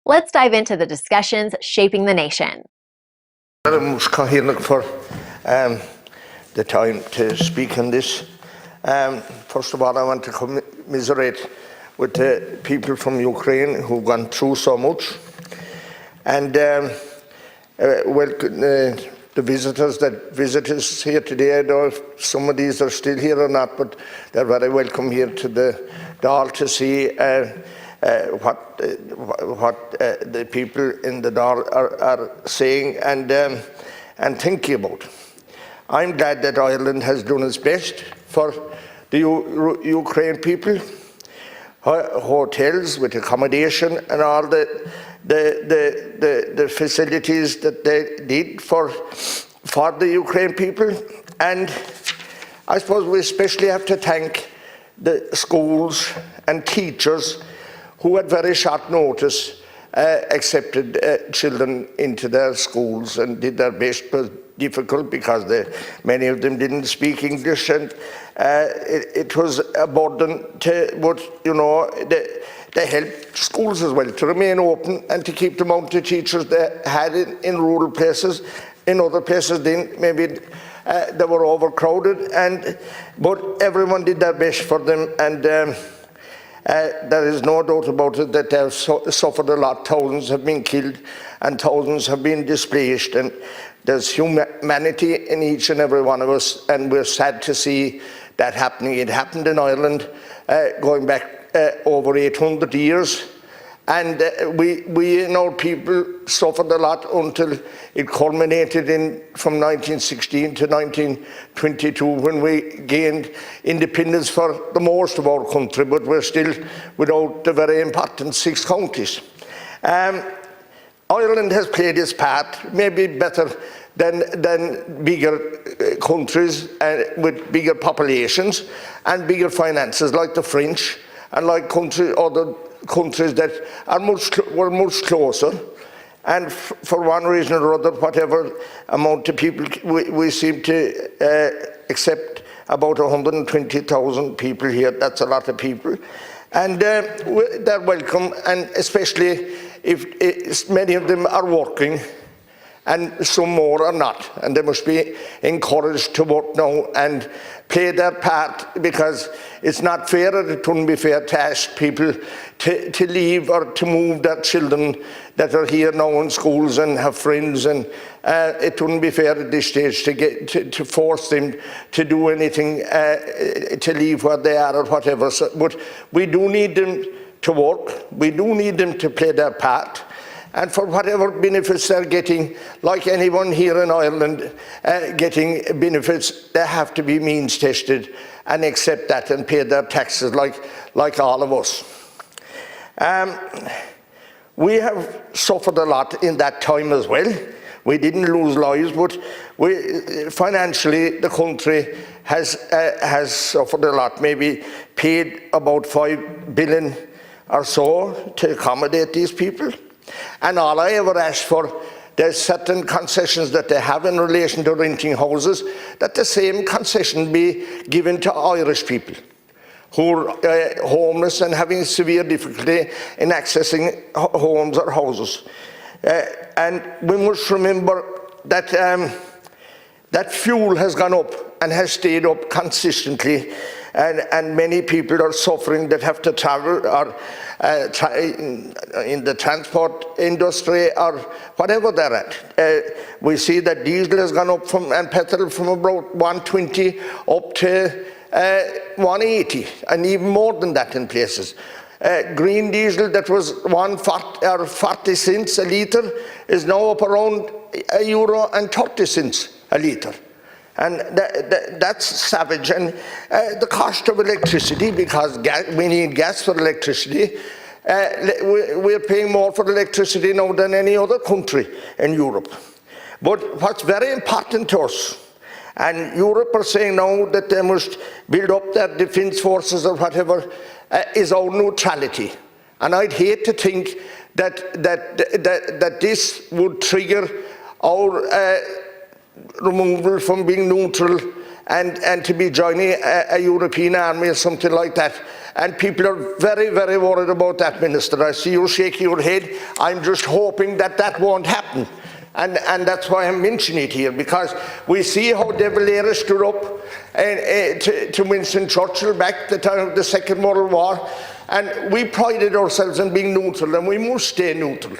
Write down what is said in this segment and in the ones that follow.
Let's dive into the discussions shaping the nation. For the time to speak on this. First of all, I want to commiserate with the people from Ukraine who've gone through so much, and welcome the visitors that visit us here today. I don't know if some of these are still here or not, but they're very welcome here to the Dáil to see what the people in the Dáil are saying and thinking about. I'm glad that Ireland has done its best for the Ukraine people. Hotels with accommodation and all the facilities that they did for the Ukraine people. And I suppose we especially have to thank the schools and teachers who at very short notice accepted children into their schools and did their best, but difficult because many of them didn't speak English, and it was a burden but you know, they helped schools as well to remain open and to keep the amount of teachers they had in rural places. In other places then maybe they were overcrowded, but everyone did their best for them, and there is no doubt about it that they have suffered a lot. Thousands have been killed and thousands have been displaced, and there's humanity in each and every one of us, and we're sad to see that happening. It happened in Ireland going back over 800 years, and we in our people suffered a lot until it culminated from 1916 to 1922 when we gained independence for the most of our country, but we're still without the very important 6 counties. Ireland has played its part, maybe better than bigger countries with bigger populations and bigger finances like the French and like other countries that were much closer. And for one reason or other, whatever amount of people, we seem to accept about 120,000 people here. That's a lot of people. And they're welcome, and especially if many of them are working and some more are not, and they must be encouraged to work now and play their part, because it's not fair, and it wouldn't be fair to ask people to leave or to move their children that are here now in schools and have friends, and it wouldn't be fair at this stage to force them to do anything, to leave where they are or whatever. So, but we do need them to work, we do need them to play their part, and for whatever benefits they're getting, like anyone here in Ireland getting benefits, they have to be means tested and accept that and pay their taxes like all of us. We have suffered a lot in that time as well. We didn't lose lives, but financially the country has suffered a lot, maybe paid about 5 billion or so to accommodate these people. And all I ever ask for, there's certain concessions that they have in relation to renting houses, that the same concession be given to Irish people who are homeless and having severe difficulty in accessing homes or houses. And we must remember that that fuel has gone up and has stayed up consistently, and many people are suffering that have to travel or in the transport industry or whatever they're at. We see that diesel has gone up and petrol from about 120 up to 180, and even more than that in places. Green diesel that was 40 cents a litre is now up around €1.30 a litre. And that's savage. And the cost of electricity, because we need gas for electricity, we're paying more for electricity now than any other country in Europe. But what's very important to us, and Europe are saying now that they must build up their defence forces or whatever, is our neutrality. And I'd hate to think that this would trigger our removal from being neutral and to be joining a European army or something like that And people are very, very worried about that, Minister. I see you shaking your head. I'm just hoping that that won't happen. And that's why I'm mentioning it here, because we see how De Valera stood up to Winston Churchill back at the time of the Second World War, and we prided ourselves on being neutral, and we must stay neutral.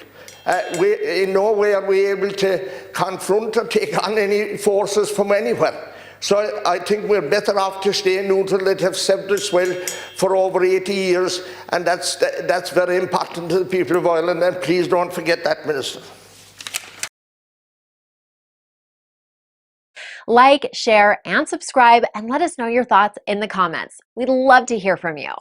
In no way are we able to confront or take on any forces from anywhere. So I think we're better off to stay neutral. That have served us well for over 80 years, and that's very important to the people of Ireland, and please don't forget that, Minister. Like, share, and subscribe, and let us know your thoughts in the comments. We'd love to hear from you.